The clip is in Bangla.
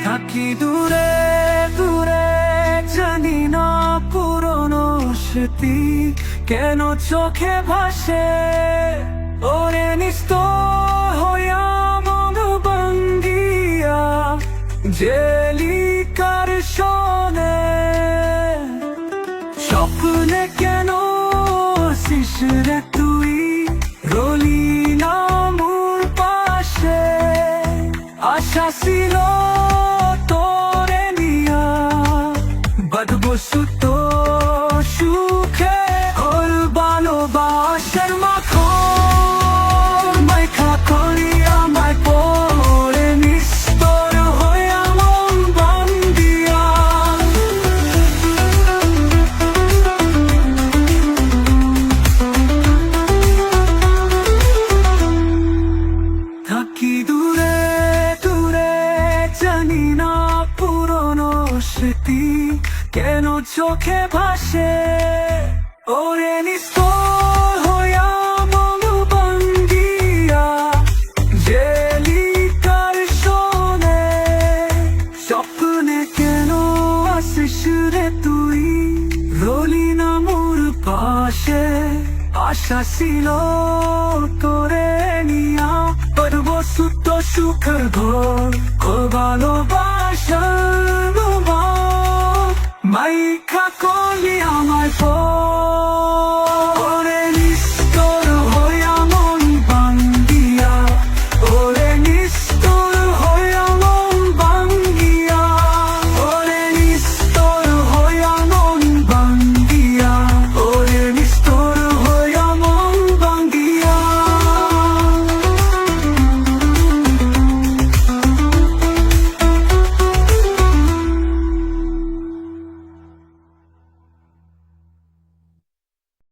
থাকি দূরে দূরে, জানি না পুরনো স্মৃতি কেন চোখে ভাসে। ওরে নিস্তব্ধ হইয়া মন ভাঙ্গিয়া জেলিকার শোনে, স্বপ্নে কেন আসিস রে তুই, রলি না মোর পাশে। আশা ছিল তোরে নিয়া বাঁধবো সুত সুখে, ওর ভালোবাসার মাখন মাইখা করি আমায় পড়ে নিস্তর হইয়া মন ভাঙ্গিয়া। থাকি দূরে দূরে, জানি না পুরনো স্মৃতি কেন চোখে ভাসে। ওরে নিস্তব্ধ হইয়া মন ভাঙ্গিয়া জেলিকার শোনে, স্বপ্নে কেন আসিস রে তুই, রলি না মোর পাশে। আশা ছিল তোরে নিয়া পারবো সুত সুখের ঘর, ও ভালোবাসার মাইখা করলি আমায়।